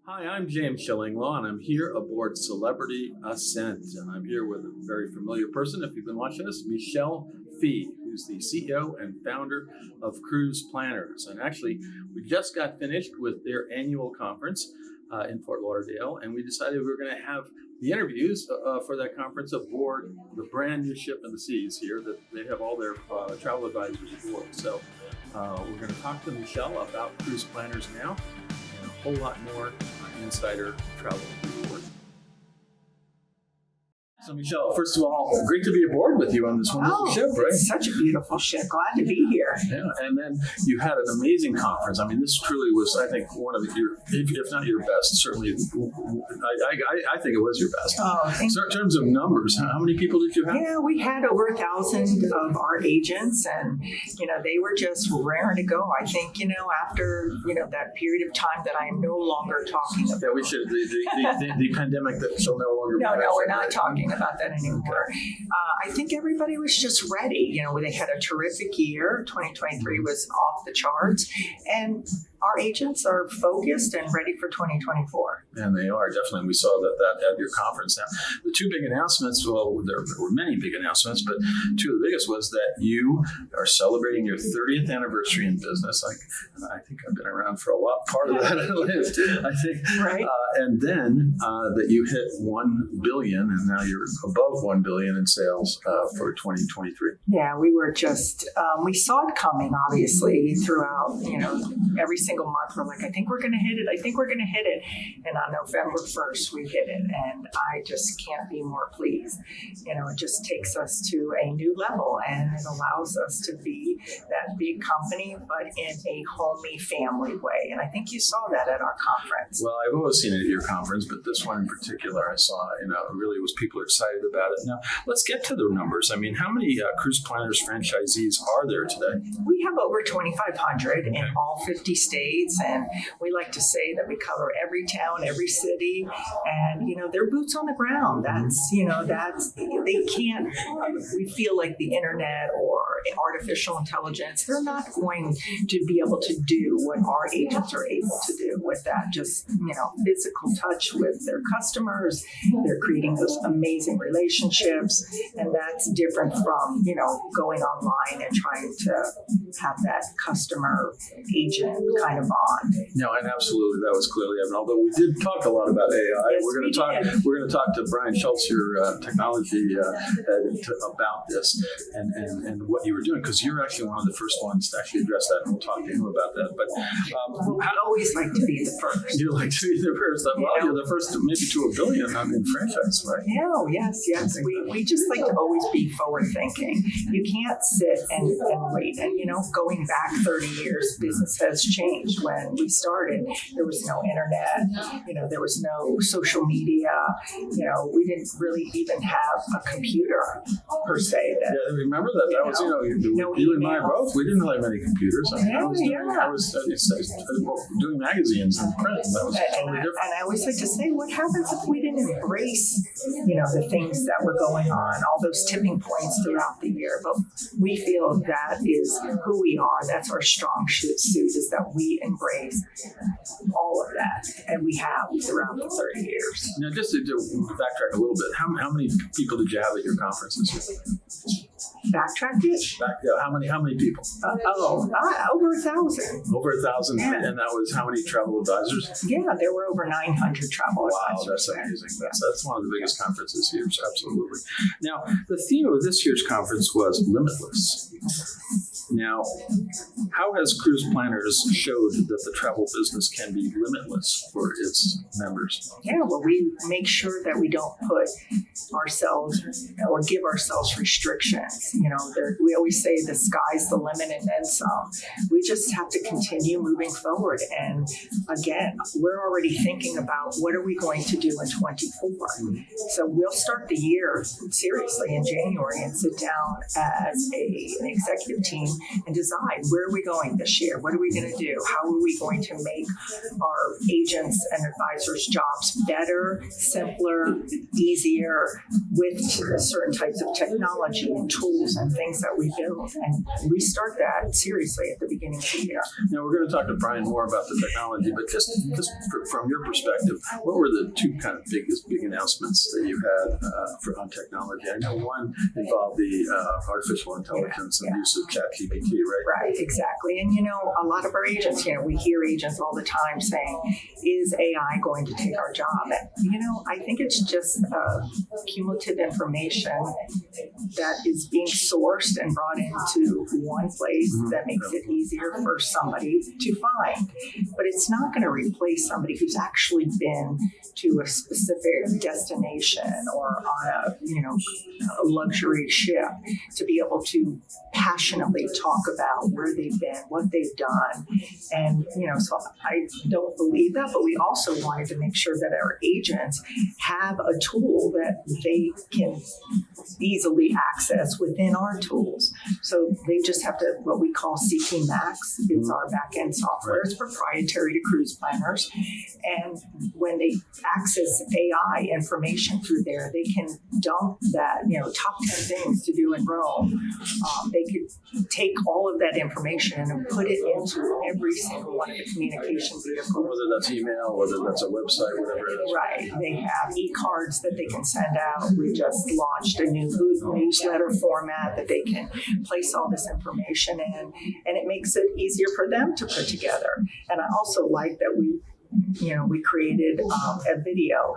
Hi, I'm James Shillinglaw, and I'm here aboard Celebrity Ascent. And I'm here with a very familiar person, if you've been watching this, Michelle Fee, who's the CEO and founder of Cruise Planners. And actually, we just got finished with their annual conference in Fort Lauderdale, and we decided we were going to have the interviews for that conference aboard the brand new ship in the seas here that they have all their travel advisors aboard. So we're going to talk to Michelle about Cruise Planners now, and a whole lot more insider travel report. So, Michelle, first of all, great to be aboard with you on this wonderful ship, right? It's such a beautiful ship. Glad to be here. Yeah, and then you had an amazing conference. I mean, this truly was, I think, one of your, if not your best, certainly, I think it was your best. So in terms of numbers, how many people did you have? Yeah, we had over 1,000 of our agents, and they were just raring to go. I think after that period of time that I am no longer talking about. Yeah, we should the pandemic that shall no longer. No, we're not talking about that anymore. I think everybody was just ready. They had a terrific year. 2023 was off the charts, and our agents are focused and ready for 2024. And they are, definitely. We saw that at your conference. Now, the two big announcements, well, there were many big announcements, but two of the biggest was that you are celebrating your 30th anniversary in business. I think I've been around for a lot, part of that at least, I think. Right. And then that you hit 1 billion, and now you're above 1 billion in sales for 2023. Yeah, we were just, we saw it coming, obviously, throughout, every single month. We're like, I think we're going to hit it. I think we're going to hit it. And on November 1st, we hit it. And I just can't be more pleased. It just takes us to a new level, and it allows us to be that big company, but in a homey family way. And I think you saw that at our conference. Well, I've always seen it at your conference, but this one in particular, I saw, really was people are excited about it. Now, let's get to the numbers. I mean, how many Cruise Planners franchisees are there today? We have over 2,500 in all 50 states, and we like to say that we cover every town, every city, and they're boots on the ground. That's they can't. We feel like the internet or artificial intelligence, they're not going to be able to do what our agents are able to do with that. Just physical touch with their customers. They're creating those amazing relationships, and that's different from going online and trying to have that customer agent kind of bond. No, and absolutely, that was clearly evident. Although we did talk a lot about AI, yes, we're going to talk to Brian Schultz, your technology head, about this and what you were doing, because you're actually one of the first ones to actually address that, and we'll talk to him about that. But I always like to be the first. You like to be the first. Well, you're the first, maybe to $1 billion in franchise, right? Yeah, yes. We just like to always be forward thinking. You can't sit and wait. And going back 30 years, business has changed. When we started, there was no internet. There was no social media. We didn't really even have a computer per se. Yeah, remember that? That was you and I both. We didn't have many computers. I was doing magazines and print. That was totally different. And I always like to say, what happens if we didn't embrace, the things that were going on, all those tipping points throughout the year? But we feel that is who we are. That's our strong suit, is that we embrace all of that, and we have throughout the 30 years. Now, just to backtrack a little bit, how many people did you have at your conference this year? Backtrack it? How many people? Over 1,000. Over 1,000, yeah. And that was how many travel advisors? Yeah, there were over 900 travel advisors. Wow, that's amazing. That's one of the biggest conferences here, absolutely. Now, the theme of this year's conference was limitless. Now, how has Cruise Planners showed that the travel business can be limitless for its members? Yeah, well, we make sure that we don't put ourselves or give ourselves restrictions. We always say the sky's the limit and then some. We just have to continue moving forward. And again, we're already thinking about what are we going to do in 24. So we'll start the year seriously in January and sit down as an executive team and decide where are we going this year? What are we going to do? How are we going to make our agents and advisors' jobs better, simpler, easier with certain types of technology and tools and things that we build? And we start that seriously at the beginning of the year. Now, we're going to talk to Brian more about the technology, but just from your perspective, what were the two kind of big announcements that you had on technology? I know one involved the artificial intelligence and use of ChatGPT, right? Right, exactly. And, a lot of our agents, we hear agents all the time saying, is AI going to take our job? And, I think it's just cumulative information that is being sourced and brought into one place that makes it easier for somebody to find. But it's not going to replace somebody who's actually been to a specific destination or on a luxury ship to be able to passionately talk about where they've been, what they've done. And, so I don't believe that, but we also wanted to make sure that our agents have a tool that they can easily access within our tools. So they just have to, what we call CP Max, it's our back-end software. It's proprietary to cruise planners. And when they access AI information through there, they can dump that, top 10 things to do in Rome. They could take all of that information and put it into every single one of the communication vehicles. Whether that's email, whether that's a website, whatever it is. Right. They have e-cards that they can send out. We just launched a new newsletter format that they can place all this information in, and it makes it easier for them to put together. And I also like that we created a video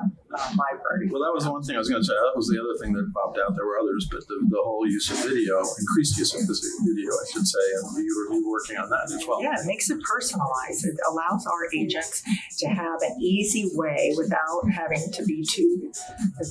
library. Well, that was the one thing I was going to say. That was the other thing that popped out. There were others, but the whole use of video, increased use of video, I should say, and you were working on that as well. Yeah, it makes it personalized. It allows our agents to have an easy way without having to be too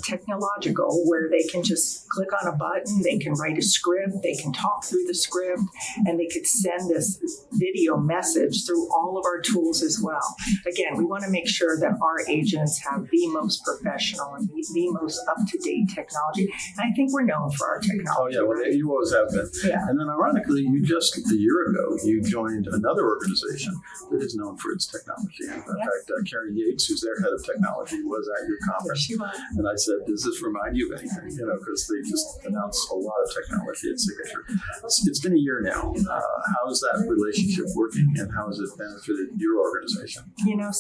technological, where they can just click on a button, they can write a script, they can talk through the script, and they could send this video message through all of our tools as well. Again, we want to make sure that our agents have the most professional and the most up-to-date technology. And I think we're known for our technology. Oh, yeah. Well, you always have been. Yeah. And then ironically, you just a year ago, you joined another organization that is known for its technology. And in fact, Carrie Yates, who's their head of technology, was at your conference. Yes, she was. And I said, does this remind you of anything? Because they just announced a lot of technology at Signature. It's been a year now. How is that relationship working, and how has it benefited your organization?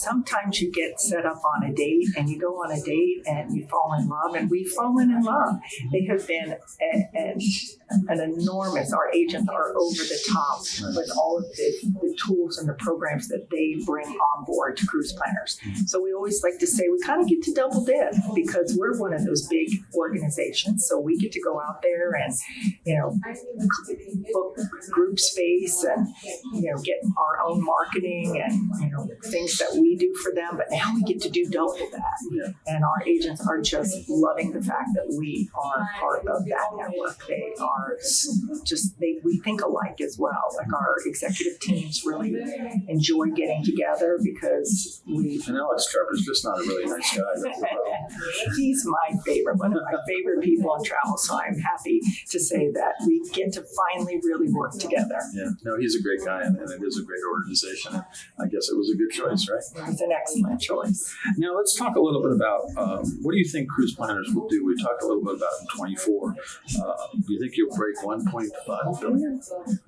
Sometimes you get set up on a date and you go on a date and you fall in love, and we've fallen in love. They have been an enormous, our agents are over the top with all of the tools and the programs that they bring on board to cruise planners. So we always like to say we kind of get to double dip because we're one of those big organizations. So we get to go out there and, book group space and, get our own marketing and, things that we do for them. But now we get to do double that. Yeah. And our agents are just loving the fact that we are part of that network. They are we think alike as well. Like our executive teams really enjoy getting together because And Alex Trevor's just not a really nice guy. He's my favorite, one of my favorite people in travel. So I'm happy to say that we get to finally really work together. Yeah, no, he's a great guy, and it is a great organization. I guess it was a good choice, right? It was an excellent choice. Now let's talk a little bit about what do you think cruise planners will do? We talked a little bit about in 24. Do you think you'll break 1.5 billion?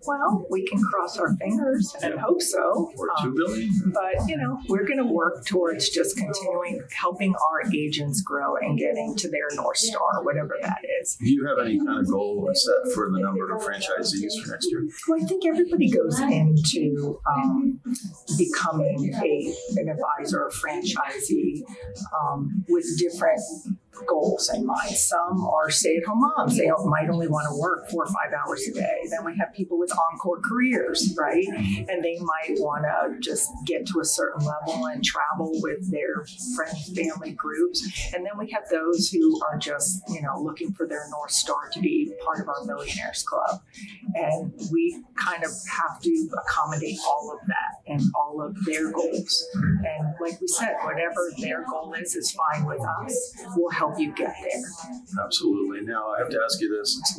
Well, we can cross our fingers and hope so. Or 2 billion? But, we're going to work towards just continuing helping our agents grow and getting to their North Star, whatever that is. Do you have any kind of goal set for the number of franchisees for next year? Well, I think everybody goes into becoming an advisor or franchisee with different goals in mind. Some are stay-at-home moms. They might only want to work 4 or 5 hours a day. Then we have people with encore careers, right? And they might want to just get to a certain level and travel with their friends, family groups. And then we have those who are just, looking for their North Star to be part of our Millionaires Club. And we kind of have to accommodate all of that and all of their goals. And like we said, whatever their goal is fine with us. We'll help you get there. Absolutely. Now I have to ask you this. It's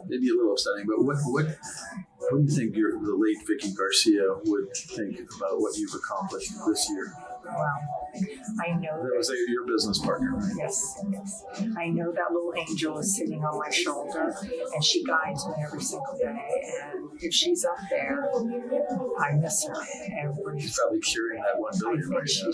maybe a little upsetting, but what What do you think the late Vicki Garcia would think about what you've accomplished this year? Wow. I know That was your business partner, right? Yes. I know that little angel is sitting on my shoulder, and she guides me every single day. And if she's up there, I miss her every. She's probably cheering that 1 billion right now.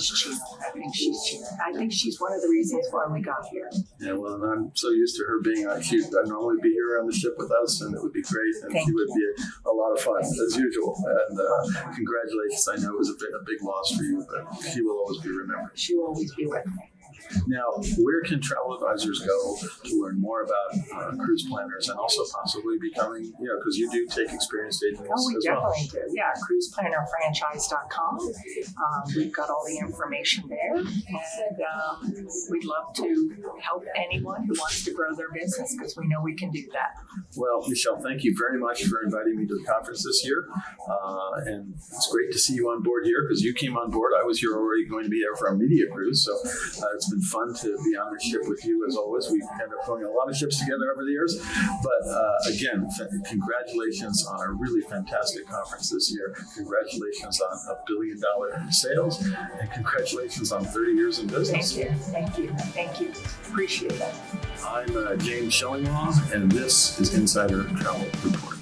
I think she's one of the reasons why we got here. Yeah, well, and I'm so used to her being on. She'd normally be here on the ship with us, and it would be great, and she would be a lot of fun as usual. And congratulations! I know it was a big loss for you, but she will always be remembered. She will always be with me. Now, where can travel advisors go to learn more about cruise planners and also possibly becoming, because you do take experienced agents Oh, we as definitely well. do. Yeah, cruiseplannerfranchise.com. We've got all the information there, and we'd love to help anyone who wants to grow their business because we know we can do that. Well, Michelle, thank you very much for inviting me to the conference this year. And it's great to see you on board here because you came on board. I was here already going to be there for our media cruise, so it's been fun to be on the ship with you as always. We end up going on a lot of ships together over the years. But again, congratulations on a really fantastic conference this year. Congratulations on $1 billion in sales, and congratulations on 30 years in business. Thank you. Appreciate that. I'm James Shellinglaw, and this is Insider Travel Report.